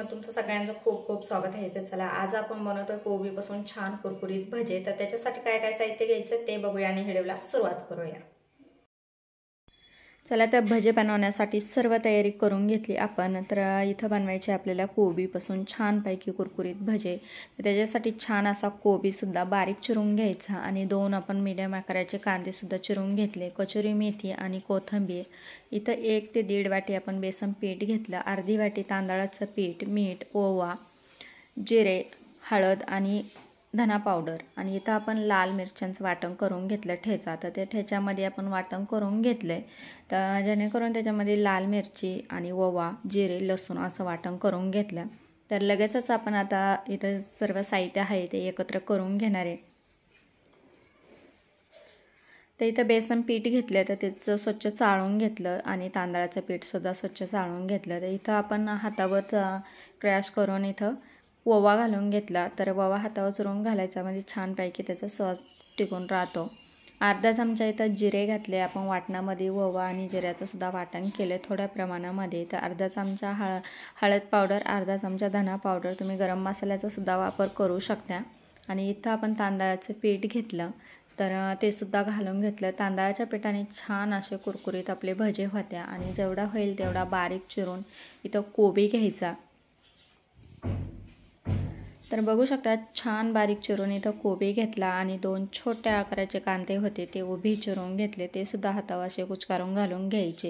तुमचं सगळ्यांचं खूप खूप स्वागत आहे. तर चला आज आपण बनवतोय कोबीपासून छान कुरकुरीत भजे. तर त्याच्यासाठी काय काय साहित्य घ्यायचं ते बघूया आणि व्हिडिओला सुरुवात करूया. चला तर भजे बनवण्यासाठी सर्व तयारी करून घेतली आपण. तर इथं बनवायचे आपल्याला कोबीपासून छानपैकी कुरकुरीत भजे. तर त्याच्यासाठी छान असा कोबीसुद्धा बारीक चिरून घ्यायचा आणि 2 आपण मीडियम आकाराचे कांदेसुद्धा चिरून घेतले. कचोरी मेथी आणि कोथिंबीर. इथं 1 ते 1.5 वाटी आपण बेसन पीठ घेतलं. अर्धी वाटी तांदळाचं पीठ, मीठ, ओवा, जिरे, हळद आणि धना पावडर. आणि इथं आपण लाल मिरच्यांचं वाटण करून घेतलं ठेचा. तर त्या ठेच्यामध्ये आपण वाटण करून घेतलंय. तर जेणेकरून त्याच्यामध्ये लाल मिरची आणि ओवा, जिरे, लसूण असं वाटण करून घेतलं. तर लगेचच आपण आता इथं सर्व साहित्य आहे ते एकत्र करून घेणार आहे. तर इथं बेसन पीठ घेतलं तर त्याचं स्वच्छ चाळून घेतलं आणि तांदळाचं पीठसुद्धा स्वच्छ चाळून घेतलं. तर इथं आपण हातावर क्रॅश करून इथं ओवा घालून घेतला. तर ओवा हातावर चुरून घालायचा म्हणजे छानपैकी त्याचा स्वाद टिकून राहतो. अर्धा चमचा इथं जिरे घातले आपण वाटणामध्ये. ओवा आणि जिऱ्याचं सुद्धा वाटण केलं थोड्या प्रमाणामध्ये. तर अर्धा चमचा हळद पावडर, अर्धा चमचा धना पावडर. तुम्ही गरम मसाल्याचा सुद्धा वापर करू शकता. आणि इथं आपण तांदळाचं पीठ घेतलं तर ते सुद्धा घालून घेतलं. तांदळाच्या पिठाने छान असे कुरकुरीत आपले भजे होत्या. आणि जेवढा होईल तेवढा बारीक चिरून इथं कोबी घ्यायचा. तर बघू शकता छान बारीक चिरून इथं कोबी घेतला आणि 2 छोट्या आकाराचे कांदे होते ते उभी चिरून घेतले. ते सुद्धा हातावर असे कुचकारून घालून घ्यायचे.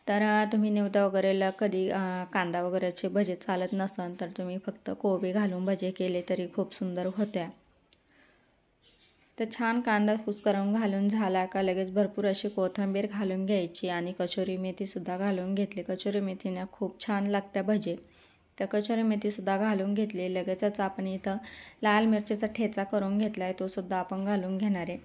तर तुम्ही निवद वगैरेला कधी कांदा वगैरेचे भजे चालत नसन तर तुम्ही फक्त कोबी घालून भजे केले तरी खूप सुंदर होत्या. तर छान कांदा कुचकारून घालून झाला का लगेच भरपूर अशी कोथिंबीर घालून घ्यायची आणि कचोरी मेथीसुद्धा घालून घेतली. कचोरी मेथीने खूप छान लागत्या भजे. तर कचोरी मेथीसुद्धा घालून घेतली. लगेचच आपण इथं लाल मिरचीचा ठेचा करून घेतला आहे तो सुद्धा आपण घालून घेणार आहे.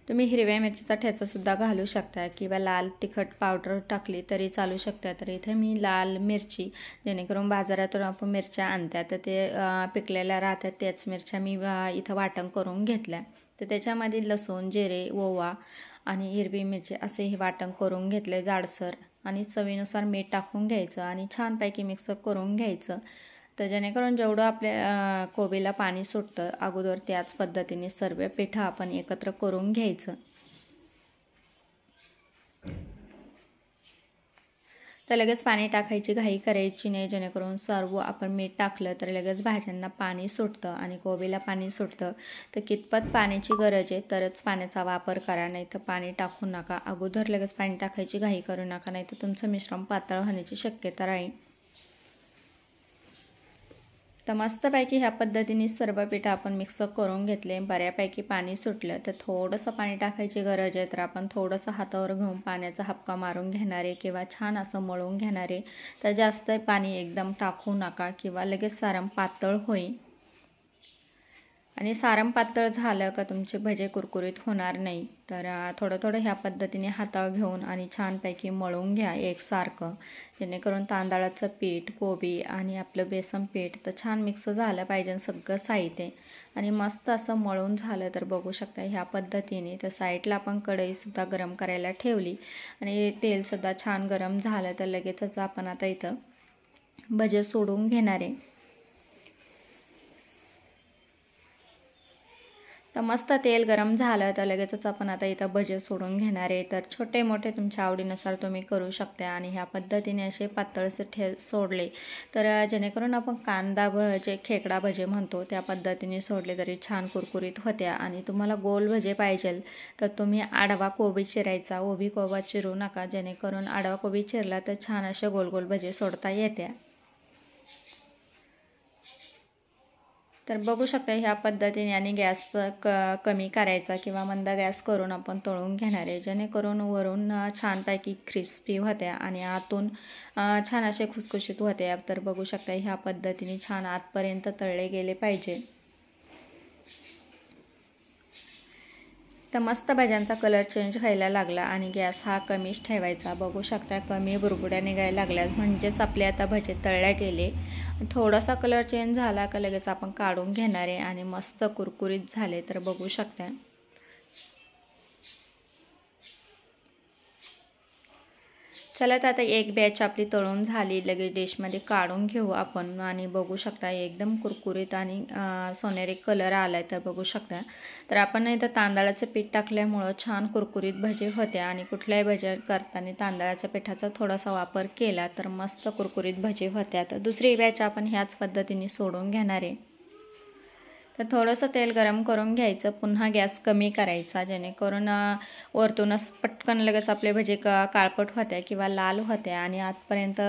तुम्ही हिरव्या मिरचीचा ठेचासुद्धा घालू शकता किंवा लाल तिखट पावडर टाकली तरी चालू शकता. तर इथे मी लाल मिरची, जेणेकरून बाजारातून आपण मिरच्या आणतात तर ते पिकलेल्या राहतात त्याच मिरच्या मी इथं वाटण करून घेतल्या. तर त्याच्यामध्ये लसूण, जिरे, ओवा आणि हिरवी मिरची असेही वाटण करून घेतले जाडसर. आणि चवीनुसार मीठ टाकून घ्यायचं आणि छानपैकी मिक्स करून घ्यायचं. तर जेणेकरून जेवढं आपल्या कोबीला पाणी सुटतं अगोदर त्याच पद्धतीने सर्व पिठं आपण एकत्र करून घ्यायचं. तर लगेच पाणी टाकायची घाई करायची नाही, जेणेकरून सर्व आपण मीठ टाकलं तर लगेच भाज्यांना पाणी सुटतं आणि कोबीला पाणी सुटतं. तर कितपत पाण्याची गरज आहे तरच पाण्याचा वापर करा, नाही तर पाणी टाकू नका. अगोदर लगेच पाणी टाकायची घाई करू नका, नाही तर तुमचं मिश्रण पातळ होण्याची शक्यता राहील. तर मस्तपैकी ह्या पद्धतीने सर्व पिठं आपण मिक्स करून घेतले. बऱ्यापैकी पाणी सुटलं तर थोडंसं पाणी टाकायची गरज आहे. तर आपण थोडंसं हातावर घेऊन पाण्याचा हपका मारून घेणारे किंवा छान असं मळून घेणारे. तर जास्त पाणी एकदम टाकू नका किंवा लगेच सारण पातळ होईल. आणि सारण पातळ झालं का तुमचे भजे कुरकुरीत होणार नाही. तर थोडं थोडं ह्या पद्धतीने हातावर घेऊन आणि छानपैकी मळून घ्या एकसारखं, जेणेकरून तांदळाचं पीठ, कोबी आणि आपलं बेसन पीठ तर छान मिक्स झालं पाहिजे सगळं साहित्य. आणि मस्त असं मळून झालं तर बघू शकता ह्या पद्धतीने. तर साईडला आपण कढईसुद्धा गरम करायला ठेवली आणि तेलसुद्धा छान गरम झालं तर लगेचच आपण आता इथं भजे सोडून घेणार आहे. तर मस्त तेल गरम झालं तर लगेचच आपण आता इथं भजे सोडून घेणार आहे. तर छोटे मोठे तुमच्या आवडीनुसार तुम्ही करू शकता. आणि ह्या पद्धतीने असे पातळसे सोडले तर जेणेकरून आपण कांदा भजे, खेकडा भजे म्हणतो त्या पद्धतीने सोडले तरी छान कुरकुरीत होत्या. आणि तुम्हाला गोल भजे पाहिजे तर तुम्ही आडवा कोबी चिरायचा, उभी कोबा चिरू नका, जेणेकरून आडवा कोबी चिरला तर छान असे गोल गोल भजे सोडता येत्या. तर बघू शकता ह्या पद्धतीने. आणि गॅस कमी करायचा किंवा मंद गॅस करून आपण तळून घेणार आहे, जेणेकरून वरून छानपैकी क्रिस्पी होत्या आणि आतून छान असे खुसखुशीत होते. तर बघू शकता ह्या पद्धतीने छान आतपर्यंत तळले गेले पाहिजे. तर मस्त भाज्यांचा कलर चेंज व्हायला लागला आणि गॅस हा कमीच ठेवायचा. बघू शकता कमी बुरबुड्या निघायला लागल्या म्हणजेच आपले आता भजे तळल्या गेले. थोडासा कलर चेंज झाला का लगेच आपण काढून घेणार आहे आणि मस्त कुरकुरीत झाले. तर बघू शकता चला तर आता एक बॅच आपली तळून झाली, लगेच डिशमध्ये काढून घेऊ आपण. आणि बघू शकता एकदम कुरकुरीत आणि सोनेरी कलर आला आहे तर बघू शकता. तर आपण इथं तांदळाचं पीठ टाकल्यामुळं छान कुरकुरीत भजी होते आणि कुठल्याही भज्या करताना तांदळाच्या पिठाचा थोडासा वापर केला तर मस्त कुरकुरीत भजी होत्या. तर दुसरी बॅच आपण ह्याच पद्धतीने सोडून घेणार आहे. तर थोडंसं तेल गरम करून घ्यायचं, पुन्हा गॅस कमी करायचा जेणेकरून वरतूनच पटकन लगेच आपले भजे काळपट होत्या किंवा लाल होत्या आणि आतपर्यंत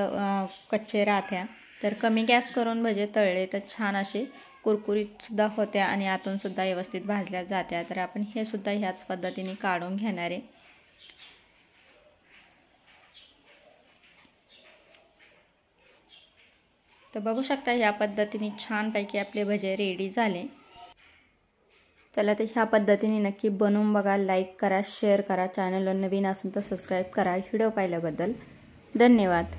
कच्चे राहत्या. तर कमी गॅस करून भजे तळले तर छान असे कुरकुरीतसुद्धा होत्या आणि आतूनसुद्धा व्यवस्थित भाजल्या जात्या. तर आपण हे सुद्धा ह्याच पद्धतीने काढून घेणार आहे. तर बघू शकता ह्या पद्धतीने छानपैकी आपले भजे रेडी झाले. चला तर ह्या पद्धतीने नक्की बनवून बघा. लाईक करा, शेअर करा, चॅनलवर नवीन असेल तर सबस्क्राईब करा. व्हिडिओ पाहिल्याबद्दल धन्यवाद.